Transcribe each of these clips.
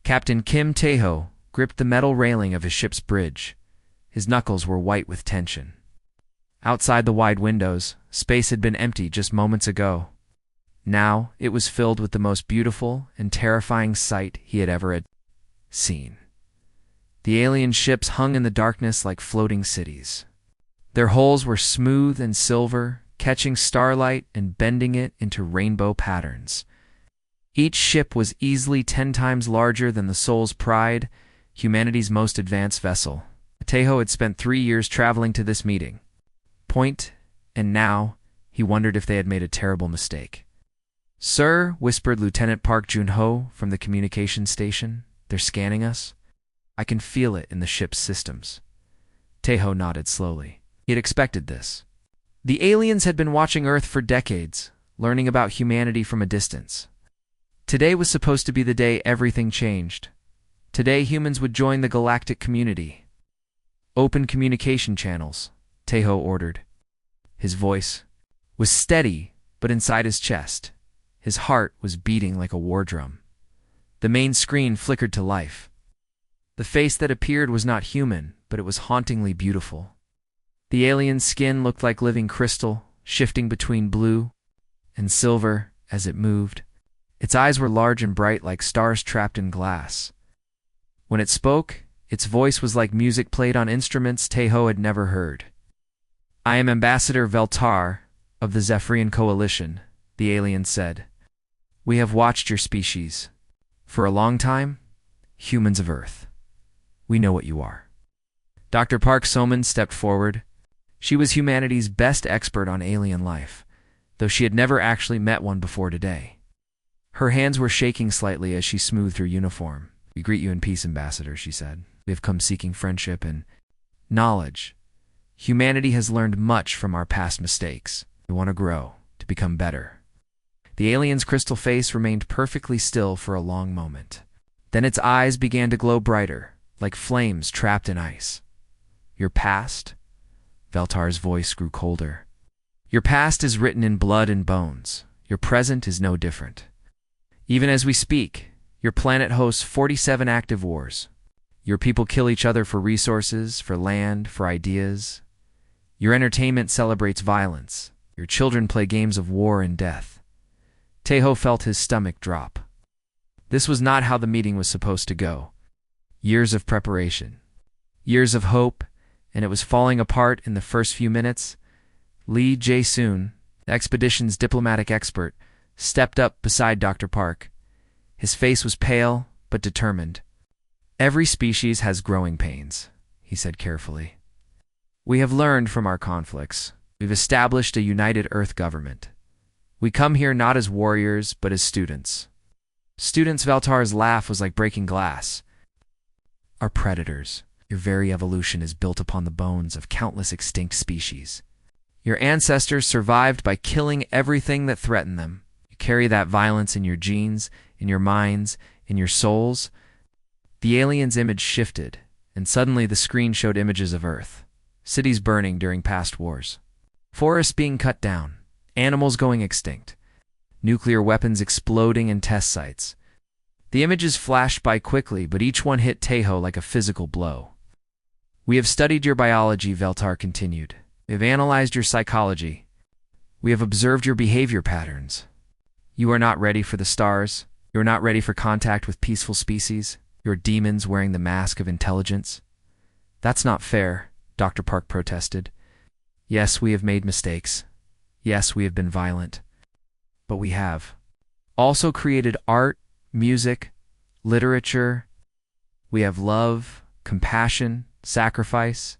Captain Kim Tae-ho gripped the metal railing of his ship's bridge. His knuckles were white with tension. Outside the wide windows, space had been empty just moments ago. Now it was filled with the most beautiful and terrifying sight he had ever seen. The alien ships hung in the darkness like floating cities. Their hulls were smooth and silver, catching starlight and bending it into rainbow patterns. Each ship was easily 10 times larger than the Soul's Pride, humanity's most advanced vessel. Tae-ho had spent 3 years traveling to this meeting point, and now he wondered if they had made a terrible mistake. "Sir," whispered Lieutenant Park Jun-ho from the communication station, "they're scanning us. I can feel it in the ship's systems." Tae-ho nodded slowly. He had expected this. The aliens had been watching Earth for decades, learning about humanity from a distance. Today was supposed to be the day everything changed. Today humans would join the galactic community. "Open communication channels," Tae-ho ordered. His voice was steady, but inside his chest, his heart was beating like a war drum. The main screen flickered to life. The face that appeared was not human, but it was hauntingly beautiful. The alien's skin looked like living crystal, shifting between blue and silver as it moved. Its eyes were large and bright like stars trapped in glass. When it spoke, its voice was like music played on instruments Tae-ho had never heard. "I am Ambassador Veltar of the Zephyrian Coalition," the alien said. "We have watched your species. For a long time, humans of Earth. We know what you are." Dr. Park Soman stepped forward. She was humanity's best expert on alien life, though she had never actually met one before today. Her hands were shaking slightly as she smoothed her uniform. "We greet you in peace, Ambassador," she said. "We have come seeking friendship and knowledge. Humanity has learned much from our past mistakes. We want to grow, to become better." The alien's crystal face remained perfectly still for a long moment. Then its eyes began to glow brighter, like flames trapped in ice. "Your past?" Veltar's voice grew colder. "Your past is written in blood and bones. Your present is no different. Even as we speak, your planet hosts 47 active wars. Your people kill each other for resources, for land, for ideas. Your entertainment celebrates violence. Your children play games of war and death." Tae-ho felt his stomach drop. This was not how the meeting was supposed to go. Years of preparation. Years of hope, and it was falling apart in the first few minutes. Lee Jae-soon, the expedition's diplomatic expert, stepped up beside Dr. Park. His face was pale, but determined. "Every species has growing pains," he said carefully. "We have learned from our conflicts. We've established a united Earth government. We come here not as warriors, but as students." Students, Veltar's laugh was like breaking glass. "Are predators. Your very evolution is built upon the bones of countless extinct species. Your ancestors survived by killing everything that threatened them. You carry that violence in your genes, in your minds, in your souls." The alien's image shifted, and suddenly the screen showed images of Earth. Cities burning during past wars. Forests being cut down. Animals going extinct. Nuclear weapons exploding in test sites. The images flashed by quickly, but each one hit Tae-ho like a physical blow. "We have studied your biology," Veltar continued. "We have analyzed your psychology. We have observed your behavior patterns. You are not ready for the stars. You are not ready for contact with peaceful species. You are demons wearing the mask of intelligence." "That's not fair," Dr. Park protested. "Yes, we have made mistakes. Yes, we have been violent. But we have also created art, music, literature. We have love, compassion, sacrifice.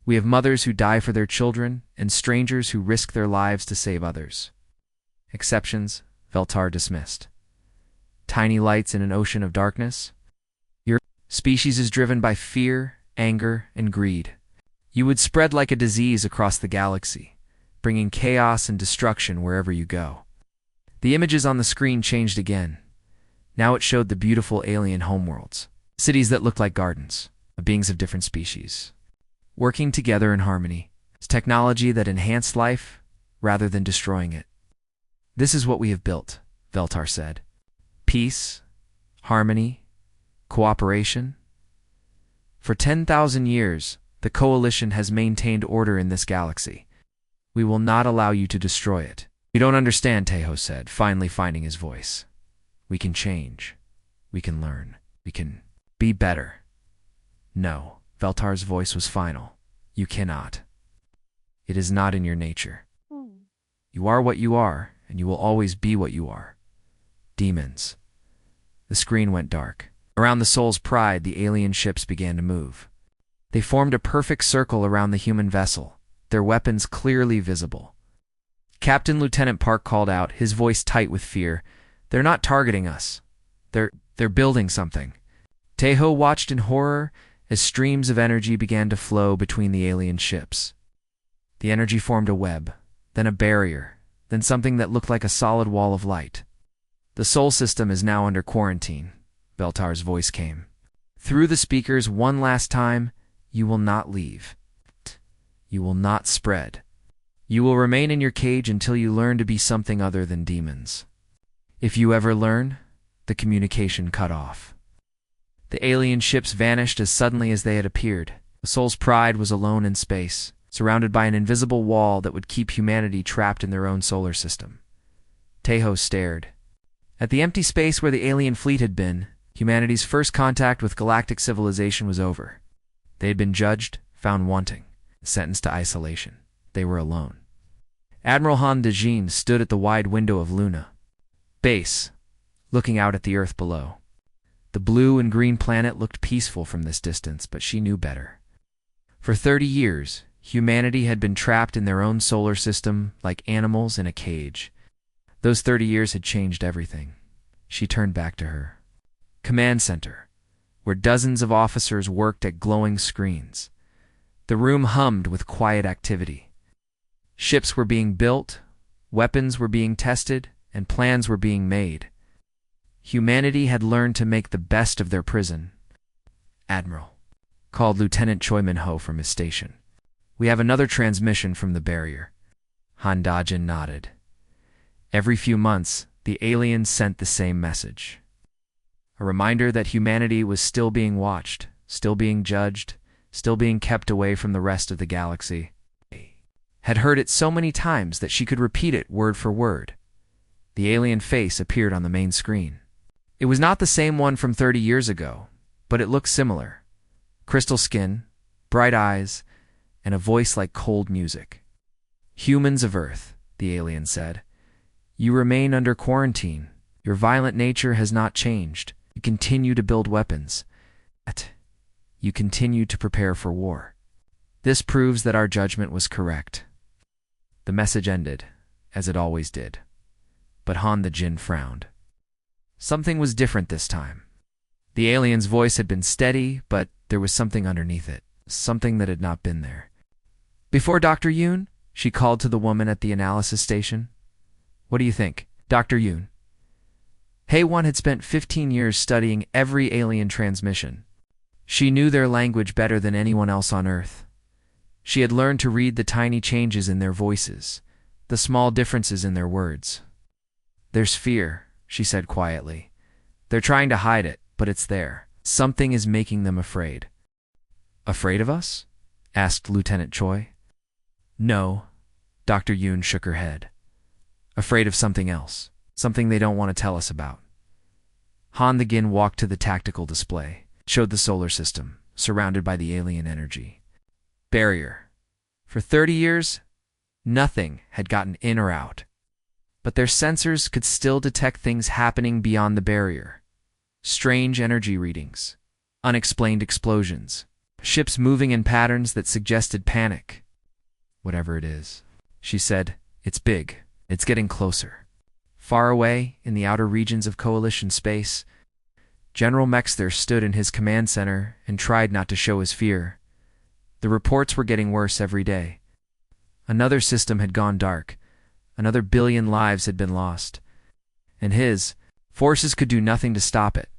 We have mothers who die for their children and strangers who risk their lives to save others. Exceptions, Veltar dismissed. Tiny lights in an ocean of darkness. Your species is driven by fear, anger, and greed. You would spread like a disease across the galaxy, bringing chaos and destruction wherever you go." The images on the screen changed again. Now it showed the beautiful alien homeworlds, cities that looked like gardens, of beings of different species, working together in harmony. It's technology that enhanced life rather than destroying it. "This is what we have built," Veltar said. "Peace, harmony, Cooperation? For 10,000 years, the Coalition has maintained order in this galaxy. We will not allow you to destroy it. You don't understand, Tejo said, finally finding his voice. We can change. We can learn. We can be better. No, Veltar's voice was final. You cannot. It is not in your nature. You are what you are, and you will always be what you are. Demons. The screen went dark. Around the Soul's Pride, the alien ships began to move. They formed a perfect circle around the human vessel, their weapons clearly visible. Captain Lieutenant Park called out, his voice tight with fear. They're not targeting us. They're building something. Tejo watched in horror as streams of energy began to flow between the alien ships. The energy formed a web, then a barrier, then something that looked like a solid wall of light. The Sol system is now under quarantine, Veltar's voice came. Through the speakers one last time, you will not leave. You will not spread. You will remain in your cage until you learn to be something other than demons. If you ever learn, the communication cut off. The alien ships vanished as suddenly as they had appeared. The Soul's Pride was alone in space, surrounded by an invisible wall that would keep humanity trapped in their own solar system. Tejo stared. At the empty space where the alien fleet had been, humanity's first contact with galactic civilization was over. They had been judged, found wanting, sentenced to isolation. They were alone. Admiral Han de Jean stood at the wide window of Luna Base, looking out at the Earth below. The blue and green planet looked peaceful from this distance, but she knew better. For 30 years, humanity had been trapped in their own solar system like animals in a cage. Those 30 years had changed everything. She turned back to her command center, where dozens of officers worked at glowing screens. The room hummed with quiet activity. Ships were being built, weapons were being tested, and plans were being made. Humanity had learned to make the best of their prison. Admiral, called Lieutenant Choi Min-ho from his station. We have another transmission from the barrier. Han Dajin nodded. Every few months, the aliens sent the same message. A reminder that humanity was still being watched, still being judged, still being kept away from the rest of the galaxy. Had heard it so many times that she could repeat it word for word. The alien face appeared on the main screen. It was not the same one from 30 years ago, but it looked similar. Crystal skin, bright eyes, and a voice like cold music. Humans of Earth, the alien said. You remain under quarantine. Your violent nature has not changed. You continue to build weapons. You continue to prepare for war. This proves that our judgment was correct. The message ended, as it always did. But Han the Jinn frowned. Something was different this time. The alien's voice had been steady, but there was something underneath it, something that had not been there. Before Dr. Yoon, she called to the woman at the analysis station. What do you think, Dr. Yoon? Hae-won had spent 15 years studying every alien transmission. She knew their language better than anyone else on Earth. She had learned to read the tiny changes in their voices, the small differences in their words. There's fear, she said quietly. They're trying to hide it, but it's there. Something is making them afraid. Afraid of us? Asked Lieutenant Choi. No, Dr. Yoon shook her head. Afraid of something else, something they don't want to tell us about. Han the Gin walked to the tactical display, showed the solar system, surrounded by the alien energy. Barrier. For 30 years, nothing had gotten in or out. But their sensors could still detect things happening beyond the barrier. Strange energy readings, unexplained explosions, ships moving in patterns that suggested panic. Whatever it is, she said, it's big. It's getting closer. Far away, in the outer regions of Coalition space, General Mexter stood in his command center and tried not to show his fear. The reports were getting worse every day. Another system had gone dark. Another 1 billion lives had been lost. And his forces could do nothing to stop it.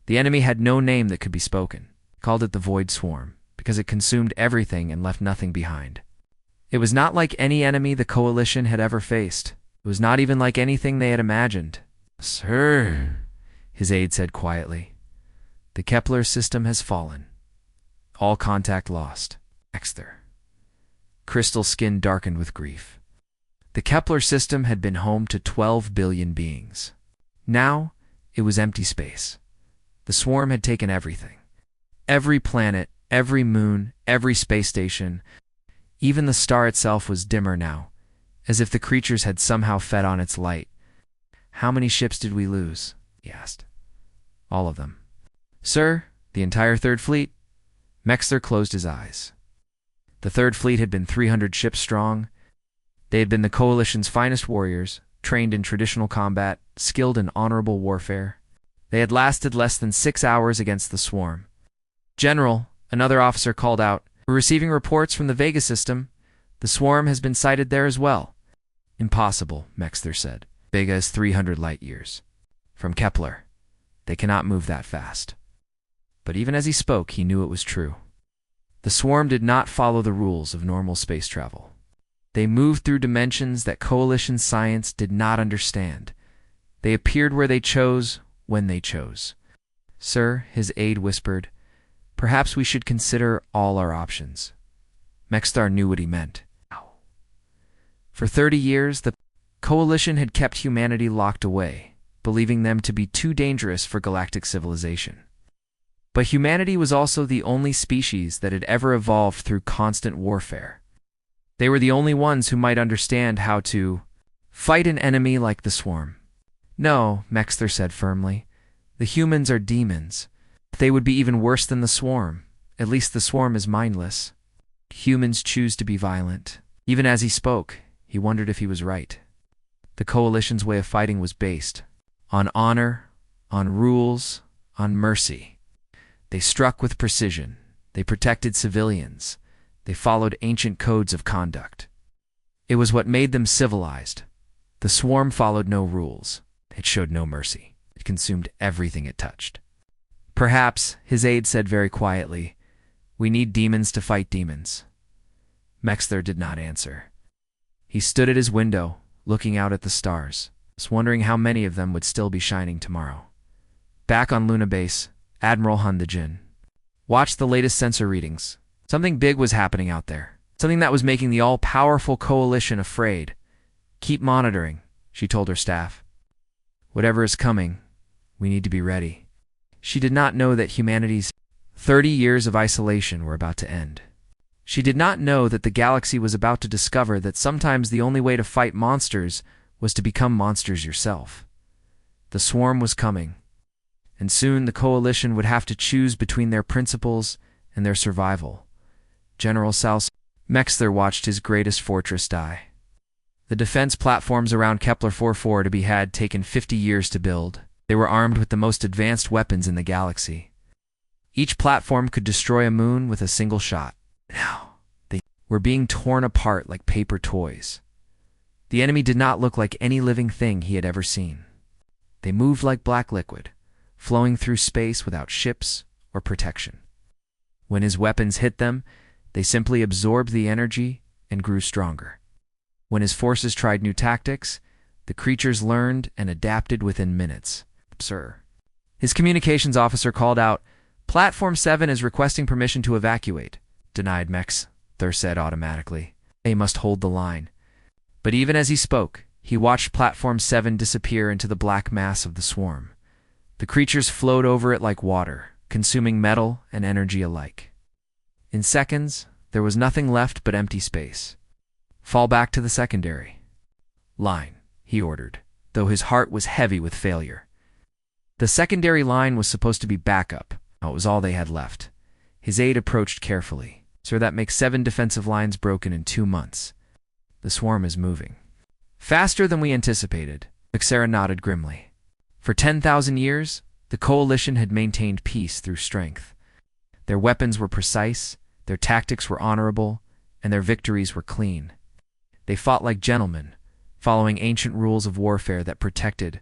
The enemy had no name that could be spoken. He called it the Void Swarm, because it consumed everything and left nothing behind. It was not like any enemy the Coalition had ever faced. It was not even like anything they had imagined. Sir, his aide said quietly. The Kepler system has fallen. All contact lost. Exter. Crystal's skin darkened with grief. The Kepler system had been home to 12 billion beings. Now, it was empty space. The swarm had taken everything. Every planet, every moon, every space station. Even the star itself was dimmer now, as if the creatures had somehow fed on its light. "How many ships did we lose?" he asked. "All of them." "Sir, the entire Third Fleet?" Mexter closed his eyes. The Third Fleet had been 300 ships strong. They had been the Coalition's finest warriors, trained in traditional combat, skilled in honorable warfare. They had lasted less than 6 hours against the swarm. "General," another officer called out, "we're receiving reports from the Vega system. The swarm has been sighted there as well." "Impossible," Mexter said. "Vega is 300 light years from Kepler. They cannot move that fast." But even as he spoke, he knew it was true. The swarm did not follow the rules of normal space travel. They moved through dimensions that Coalition science did not understand. They appeared where they chose, when they chose. "Sir," his aide whispered, "perhaps we should consider all our options." Mextar knew what he meant. For 30 years, the Coalition had kept humanity locked away, believing them to be too dangerous for galactic civilization. But humanity was also the only species that had ever evolved through constant warfare. They were the only ones who might understand how to fight an enemy like the swarm. "No," Mexter said firmly. "The humans are demons. They would be even worse than the swarm. At least the swarm is mindless. Humans choose to be violent." Even as he spoke, he wondered if he was right. The Coalition's way of fighting was based on honor, on rules, on mercy. They struck with precision. They protected civilians. They followed ancient codes of conduct. It was what made them civilized. The swarm followed no rules. It showed no mercy. It consumed everything it touched. "Perhaps," his aide said very quietly, "we need demons to fight demons." Mexter did not answer. He stood at his window, looking out at the stars, wondering how many of them would still be shining tomorrow. Back on Luna Base, Admiral Hundajin watched the latest sensor readings. Something big was happening out there. Something that was making the all-powerful Coalition afraid. "Keep monitoring," she told her staff. "Whatever is coming, we need to be ready." She did not know that humanity's 30 years of isolation were about to end. She did not know that the galaxy was about to discover that sometimes the only way to fight monsters was to become monsters yourself. The swarm was coming, and soon the Coalition would have to choose between their principles and their survival. General Mexter watched his greatest fortress die. The defense platforms around Kepler 44 to be had taken 50 years to build. They were armed with the most advanced weapons in the galaxy. Each platform could destroy a moon with a single shot. Now, they were being torn apart like paper toys. The enemy did not look like any living thing he had ever seen. They moved like black liquid, flowing through space without ships or protection. When his weapons hit them, they simply absorbed the energy and grew stronger. When his forces tried new tactics, the creatures learned and adapted within minutes. "Sir." His communications officer called out, "Platform 7 is requesting permission to evacuate." "Denied," Mexter said automatically. "They must hold the line." But even as he spoke, he watched Platform 7 disappear into the black mass of the swarm. The creatures flowed over it like water, consuming metal and energy alike. In seconds, there was nothing left but empty space. "Fall back to the secondary line," he ordered, though his heart was heavy with failure. The secondary line was supposed to be backup. It was all they had left. His aide approached carefully. "Sir, that makes 7 defensive lines broken in 2 months. The swarm is moving faster than we anticipated." Mexera nodded grimly. For 10,000 years, the Coalition had maintained peace through strength. Their weapons were precise, their tactics were honorable, and their victories were clean. They fought like gentlemen, following ancient rules of warfare that protected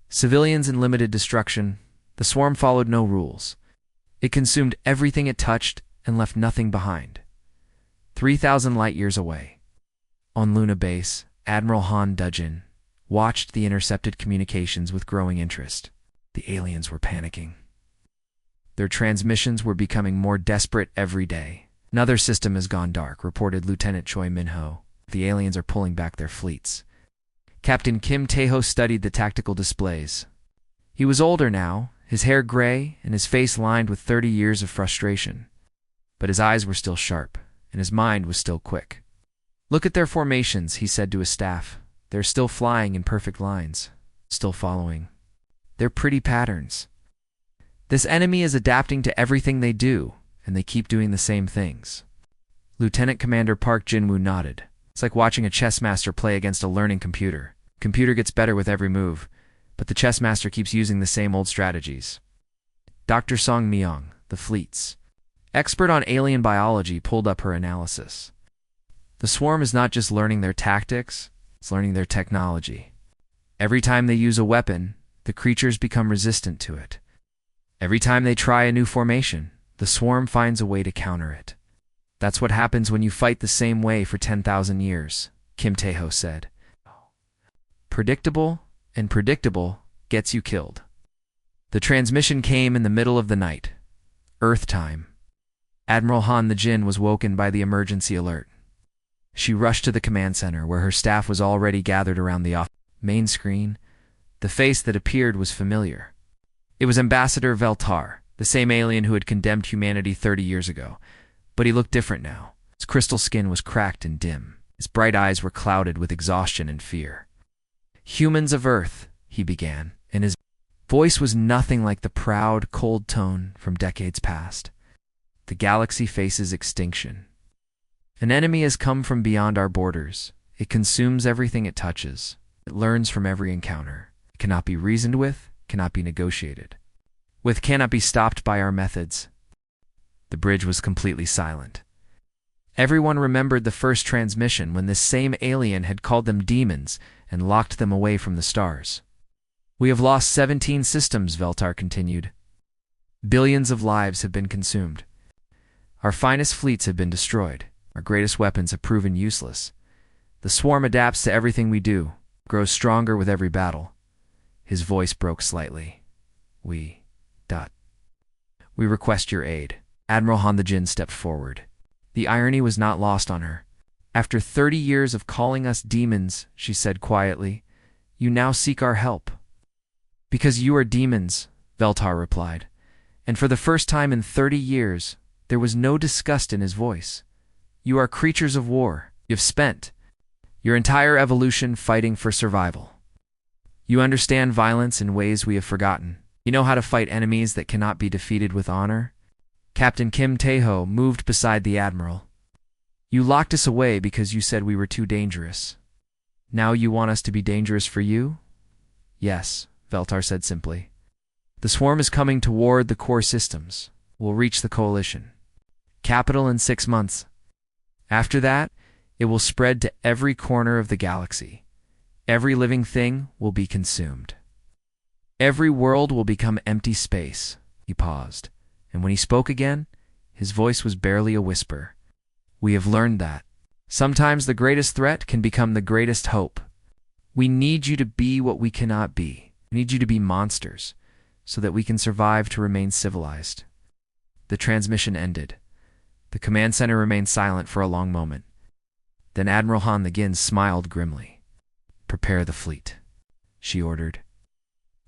civilians and limited destruction. The swarm followed no rules. It consumed everything it touched and left nothing behind. 3,000 light-years away, on Luna Base, Admiral Han Dudgeon watched the intercepted communications with growing interest. The aliens were panicking. Their transmissions were becoming more desperate every day. "Another system has gone dark," reported Lieutenant Choi Min-ho. "The aliens are pulling back their fleets." Captain Kim Tae-ho studied the tactical displays. He was older now, his hair gray and his face lined with 30 years of frustration. But his eyes were still sharp, and his mind was still quick. "Look at their formations," he said to his staff. "They're still flying in perfect lines, still following. They're pretty patterns. This enemy is adapting to everything they do, and they keep doing the same things." Lieutenant Commander Park Jin-woo nodded. "It's like watching a chess master play against a learning computer. Computer gets better with every move, but the chess master keeps using the same old strategies." Dr. Song Myung, the fleet's expert on alien biology, pulled up her analysis. "The swarm is not just learning their tactics, it's learning their technology. Every time they use a weapon, the creatures become resistant to it. Every time they try a new formation, the swarm finds a way to counter it. That's what happens when you fight the same way for 10,000 years, Kim Tae-ho said. Predictable and predictable gets you killed." The transmission came in the middle of the night. Earth time. Admiral Han the Jin was woken by the emergency alert. She rushed to the command center, where her staff was already gathered around the main screen. The face that appeared was familiar. It was Ambassador Veltar, the same alien who had condemned humanity 30 years ago. But he looked different now. His crystal skin was cracked and dim. His bright eyes were clouded with exhaustion and fear. "Humans of Earth," he began, and his voice was nothing like the proud, cold tone from decades past. "The galaxy faces extinction. An enemy has come from beyond our borders. It consumes everything it touches. It learns from every encounter. It cannot be reasoned with, cannot be negotiated with, cannot be stopped by our methods." The bridge was completely silent. Everyone remembered the first transmission when this same alien had called them demons and locked them away from the stars. "We have lost 17 systems," Veltar continued. "Billions of lives have been consumed. Our finest fleets have been destroyed. Our greatest weapons have proven useless. The swarm adapts to everything we do, grows stronger with every battle." His voice broke slightly. We request your aid." Admiral Han the Jin stepped forward. The irony was not lost on her. "After 30 years of calling us demons," she said quietly, "you now seek our help." "Because you are demons," Veltar replied. And for the first time in 30 years, there was no disgust in his voice. "You are creatures of war. You have spent your entire evolution fighting for survival. You understand violence in ways we have forgotten. You know how to fight enemies that cannot be defeated with honor." Captain Kim Tae-ho moved beside the Admiral. "You locked us away because you said we were too dangerous. Now you want us to be dangerous for you?" "Yes," Veltar said simply. "The swarm is coming toward the core systems. We'll reach the coalition capital in 6 months. After that, it will spread to every corner of the galaxy. Every living thing will be consumed. Every world will become empty space." He paused, and when he spoke again, his voice was barely a whisper. "We have learned that sometimes the greatest threat can become the greatest hope. We need you to be what we cannot be. We need you to be monsters, so that we can survive to remain civilized." The transmission ended. The command center remained silent for a long moment. Then Admiral Han the Jin smiled grimly. "Prepare the fleet," she ordered.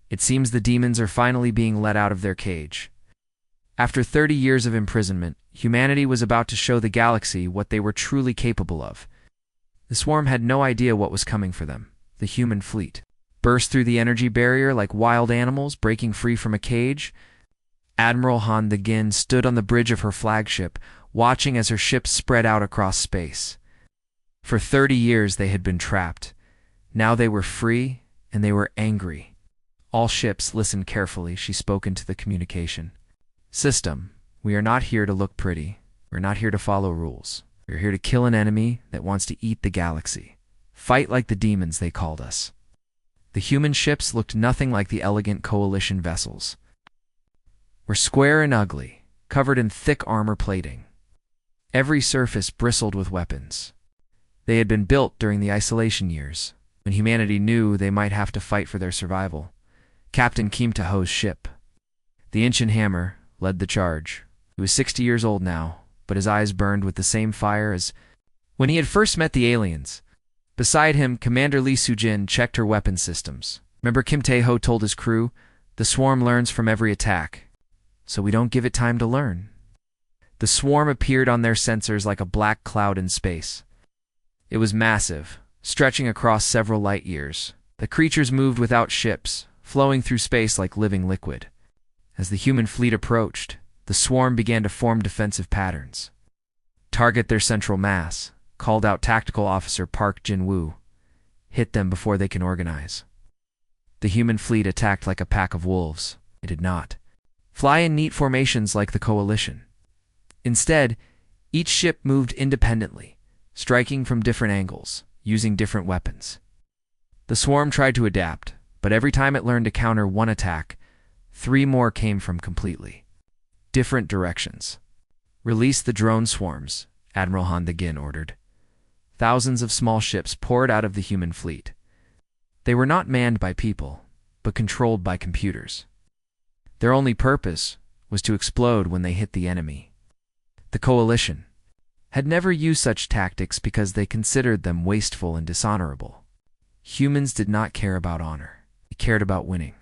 "It seems the demons are finally being let out of their cage." After 30 years of imprisonment, humanity was about to show the galaxy what they were truly capable of. The swarm had no idea what was coming for them. The human fleet burst through the energy barrier like wild animals breaking free from a cage. Admiral Han the Jin stood on the bridge of her flagship, watching as her ship spread out across space. For 30 years they had been trapped. Now they were free, and they were angry. "All ships, listen carefully," she spoke into the communication. "System, we are not here to look pretty. We're not here to follow rules. We're here to kill an enemy that wants to eat the galaxy. Fight like the demons they called us." The human ships looked nothing like the elegant coalition vessels. Were square and ugly, covered in thick armor plating. Every surface bristled with weapons. They had been built during the isolation years, when humanity knew they might have to fight for their survival. Captain Kim Tae-ho's ship, the Ancient Hammer, led the charge. He was 60 years old now, but his eyes burned with the same fire as when he had first met the aliens. Beside him, Commander Lee Soo-jin checked her weapon systems. Remember Kim Tae-ho told his crew, "The swarm learns from every attack, so we don't give it time to learn." The swarm appeared on their sensors like a black cloud in space. It was massive, stretching across several light years. The creatures moved without ships, flowing through space like living liquid. As the human fleet approached, the swarm began to form defensive patterns. "Target their central mass," called out Tactical Officer Park Jin-woo. "Hit them before they can organize." The human fleet attacked like a pack of wolves. It did not fly in neat formations like the coalition. Instead, each ship moved independently, striking from different angles, using different weapons. The swarm tried to adapt, but every time it learned to counter one attack, 3 more came from completely different directions. "Release the drone swarms," Admiral Han De-gin ordered. Thousands of small ships poured out of the human fleet. They were not manned by people, but controlled by computers. Their only purpose was to explode when they hit the enemy. The coalition had never used such tactics because they considered them wasteful and dishonorable. Humans did not care about honor. They cared about winning.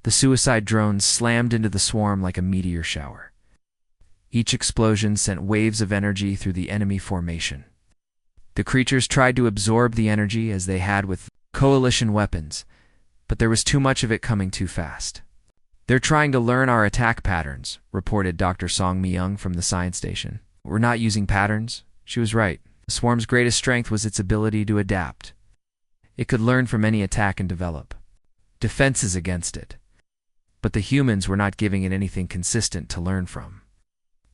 The suicide drones slammed into the swarm like a meteor shower. Each explosion sent waves of energy through the enemy formation. The creatures tried to absorb the energy as they had with coalition weapons, but there was too much of it coming too fast. "They're trying to learn our attack patterns," reported Dr. Song Mi-young from the science station. "We're not using patterns." She was right. The swarm's greatest strength was its ability to adapt. It could learn from any attack and develop defenses against it. But the humans were not giving it anything consistent to learn from.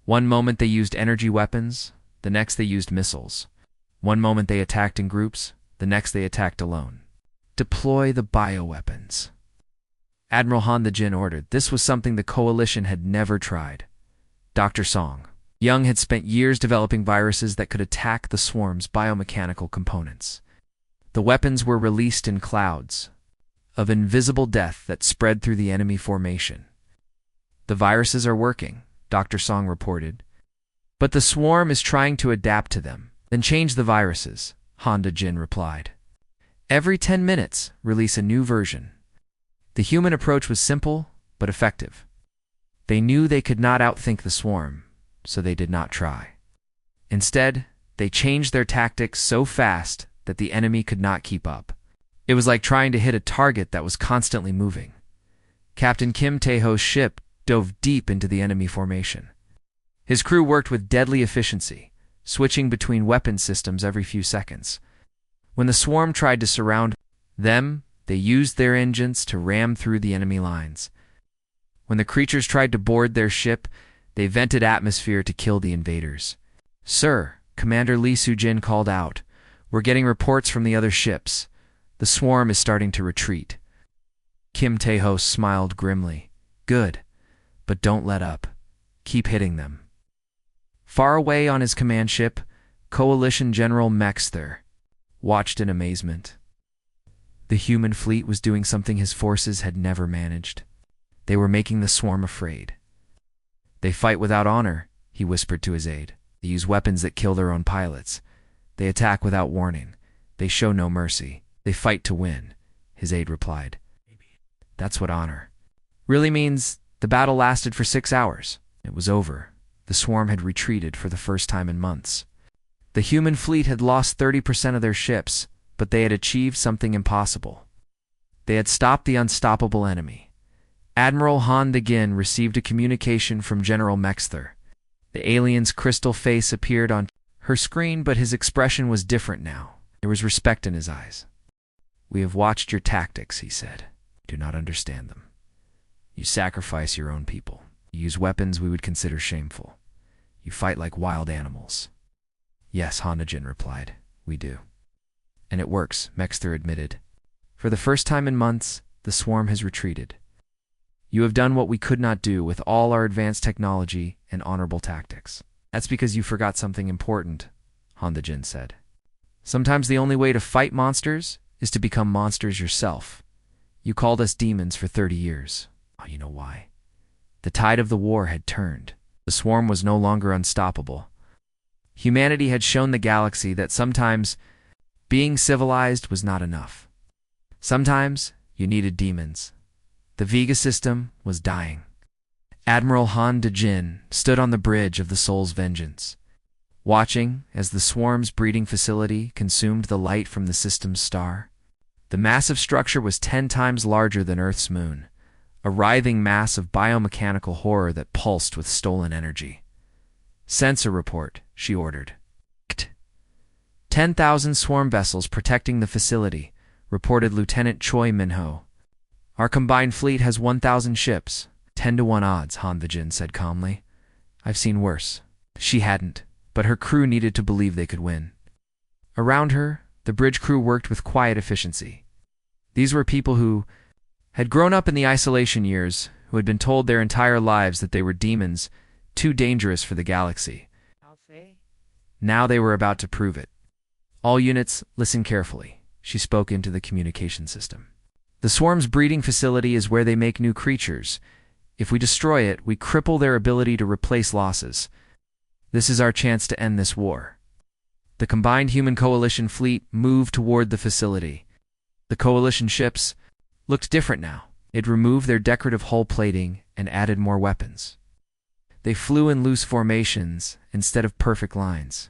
One moment they used energy weapons, the next they used missiles. One moment they attacked in groups, the next they attacked alone. "Deploy the bioweapons," Admiral Han De-jin ordered. This was something the coalition had never tried. Dr. Song Young had spent years developing viruses that could attack the swarm's biomechanical components. The weapons were released in clouds of invisible death that spread through the enemy formation. "The viruses are working," Dr. Song reported. "But the swarm is trying to adapt to them." "Then change the viruses," Han De-jin replied. "Every 10 minutes, release a new version." The human approach was simple, but effective. They knew they could not outthink the swarm, so they did not try. Instead, they changed their tactics so fast that the enemy could not keep up. It was like trying to hit a target that was constantly moving. Captain Kim Tae-ho's ship dove deep into the enemy formation. His crew worked with deadly efficiency, switching between weapon systems every few seconds. When the swarm tried to surround them, they used their engines to ram through the enemy lines. When the creatures tried to board their ship, they vented atmosphere to kill the invaders. "Sir," Commander Lee Soo-jin called out, "we're getting reports from the other ships. The swarm is starting to retreat." Kim Tae-ho smiled grimly. "Good, but don't let up. Keep hitting them." Far away on his command ship, Coalition General Mexter watched in amazement. The human fleet was doing something his forces had never managed. They were making the swarm afraid. "They fight without honor," he whispered to his aide. "They use weapons that kill their own pilots. They attack without warning. They show no mercy. They fight to win," his aide replied. "That's what honor really means." The battle lasted for 6 hours. It was over. The swarm had retreated for the first time in months. The human fleet had lost 30% of their ships, but they had achieved something impossible. They had stopped the unstoppable enemy. Admiral Han De-gin received a communication from General Mexter. The alien's crystal face appeared on her screen, but his expression was different now. There was respect in his eyes. "We have watched your tactics," he said. "You do not understand them. You sacrifice your own people. You use weapons we would consider shameful. You fight like wild animals." "Yes," Han De-jin replied. "We do." "And it works," Mexter admitted. "For the first time in months, the swarm has retreated. You have done what we could not do with all our advanced technology and honorable tactics." "That's because you forgot something important," Han De-jin said. "Sometimes the only way to fight monsters is to become monsters yourself. You called us demons for 30 years. Oh, you know why? The tide of the war had turned. The swarm was no longer unstoppable. Humanity had shown the galaxy that sometimes being civilized was not enough. Sometimes you needed demons. The Vega system was dying. Admiral Han de Jin stood on the bridge of the Soul's Vengeance, watching as the swarm's breeding facility consumed the light from the system's star. The massive structure was 10 times larger than Earth's moon, a writhing mass of biomechanical horror that pulsed with stolen energy. "Sensor report," she ordered. 10,000 swarm vessels protecting the facility, reported Lieutenant Choi Minho. "Our combined fleet has 1,000 ships. 10-to-1 odds," Han Vijin said calmly. "I've seen worse." She hadn't, but her crew needed to believe they could win. Around her, the bridge crew worked with quiet efficiency. These were people who had grown up in the isolation years, who had been told their entire lives that they were demons, too dangerous for the galaxy. Now they were about to prove it. "All units, listen carefully," she spoke into the communication system. "The swarm's breeding facility is where they make new creatures. If we destroy it, we cripple their ability to replace losses. This is our chance to end this war." The combined human coalition fleet moved toward the facility. The coalition ships looked different now. It removed their decorative hull plating and added more weapons. They flew in loose formations instead of perfect lines.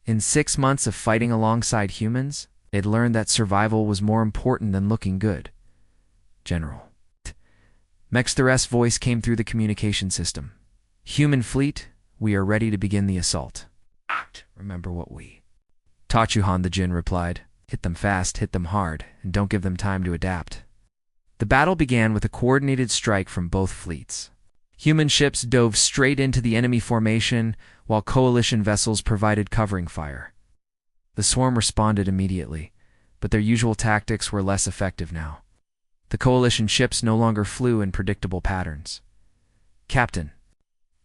In 6 months of fighting alongside humans, they'd learned that survival was more important than looking good. "General." Mexther's voice came through the communication system. "Human fleet, we are ready to begin the assault. Remember what we taught you," Han the Jin replied. "Hit them fast, hit them hard, and don't give them time to adapt." The battle began with a coordinated strike from both fleets. Human ships dove straight into the enemy formation, while coalition vessels provided covering fire. The swarm responded immediately, but their usual tactics were less effective now. The coalition ships no longer flew in predictable patterns. Captain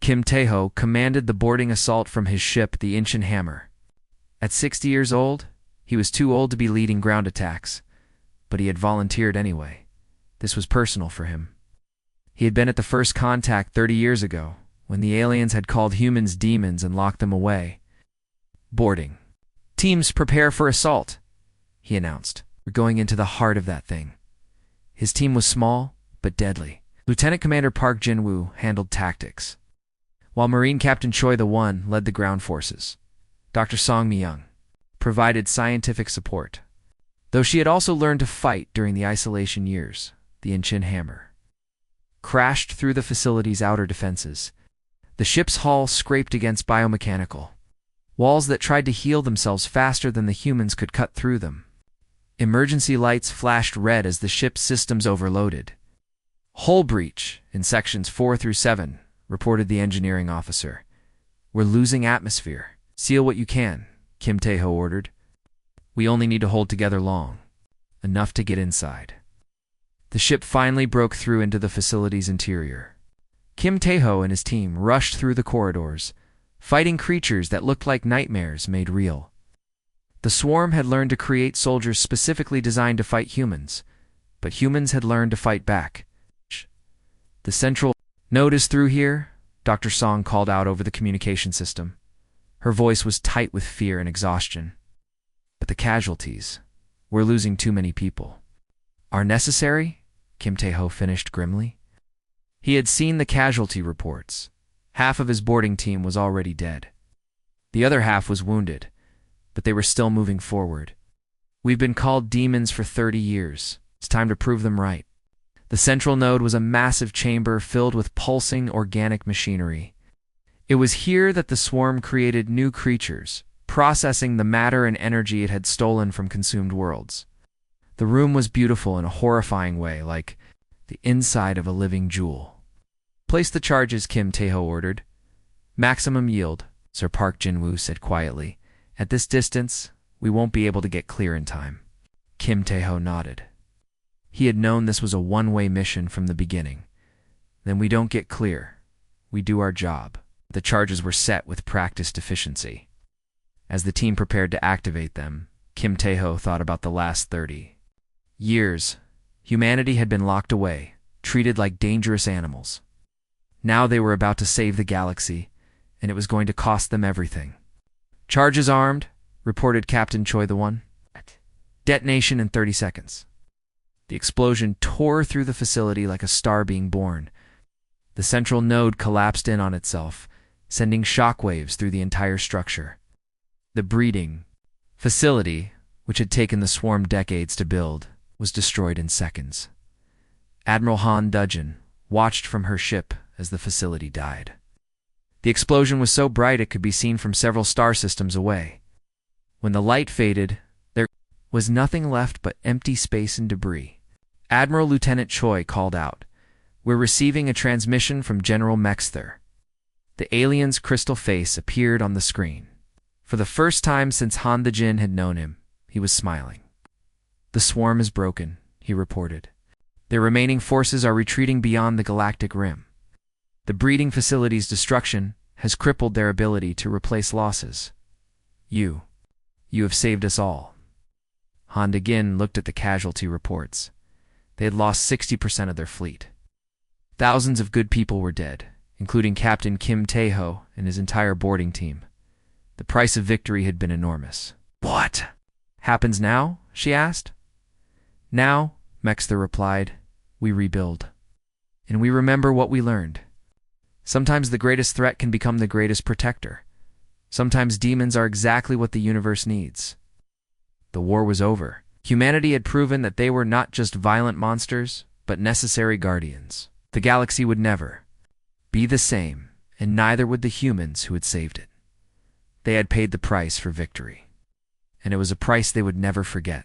Kim Tae-ho commanded the boarding assault from his ship, the Incheon Hammer. At 60 years old, he was too old to be leading ground attacks, but he had volunteered anyway. This was personal for him. He had been at the first contact 30 years ago, when the aliens had called humans demons and locked them away. "Boarding. Teams prepare for assault," he announced. "We're going into the heart of that thing." His team was small, but deadly. Lieutenant Commander Park Jin-woo handled tactics, while Marine Captain Choi The-won led the ground forces. Dr. Song Mi-young provided scientific support. Though she had also learned to fight during the isolation years, the Incheon Hammer crashed through the facility's outer defenses. The ship's hull scraped against biomechanical walls that tried to heal themselves faster than the humans could cut through them. Emergency lights flashed red as the ship's systems overloaded. "Hull breach in sections 4 through 7, reported the engineering officer. "We're losing atmosphere. Seal what you can," Kim Tae-ho ordered. "We only need to hold together long enough to get inside." The ship finally broke through into the facility's interior. Kim Tae-ho and his team rushed through the corridors, fighting creatures that looked like nightmares made real. The swarm had learned to create soldiers specifically designed to fight humans, but humans had learned to fight back. "The central node is through here," Dr. Song called out over the communication system. Her voice was tight with fear and exhaustion. "But the casualties. We're losing too many people." "Are necessary?" Kim Tae-ho finished grimly. He had seen the casualty reports. Half of his boarding team was already dead. The other half was wounded, but they were still moving forward. "We've been called demons for 30 years. It's time to prove them right." The central node was a massive chamber filled with pulsing organic machinery. It was here that the swarm created new creatures, processing the matter and energy it had stolen from consumed worlds. The room was beautiful in a horrifying way, like the inside of a living jewel. "Place the charges," Kim Tae-ho ordered. "Maximum yield," Sir Park Jin-woo said quietly. "At this distance, we won't be able to get clear in time." Kim Tae-ho nodded. He had known this was a one-way mission from the beginning. "Then we don't get clear. We do our job." The charges were set with practiced efficiency. As the team prepared to activate them, Kim Tae-ho thought about the last 30 years. Humanity had been locked away, treated like dangerous animals. Now they were about to save the galaxy, and it was going to cost them everything. "Charges armed," reported Captain Choi the One. "Detonation in 30 seconds." The explosion tore through the facility like a star being born. The central node collapsed in on itself, sending shockwaves through the entire structure. The breeding facility, which had taken the swarm decades to build, was destroyed in seconds. Admiral Han Dudgeon watched from her ship as the facility died. The explosion was so bright it could be seen from several star systems away. When the light faded, there was nothing left but empty space and debris. Admiral Lieutenant Choi called out, "We're receiving a transmission from General Mexther." The alien's crystal face appeared on the screen. For the first time since Han the Jinn had known him, he was smiling. "The swarm is broken," he reported. "Their remaining forces are retreating beyond the galactic rim. The breeding facility's destruction has crippled their ability to replace losses. You have saved us all." Han again looked at the casualty reports. They had lost 60% of their fleet. Thousands of good people were dead, including Captain Kim Tae-ho and his entire boarding team. The price of victory had been enormous. "What happens now?" she asked. "Now," Mexther replied, "we rebuild. And we remember what we learned. Sometimes the greatest threat can become the greatest protector. Sometimes demons are exactly what the universe needs." The war was over. Humanity had proven that they were not just violent monsters, but necessary guardians. The galaxy would never be the same, and neither would the humans who had saved it. They had paid the price for victory, and it was a price they would never forget.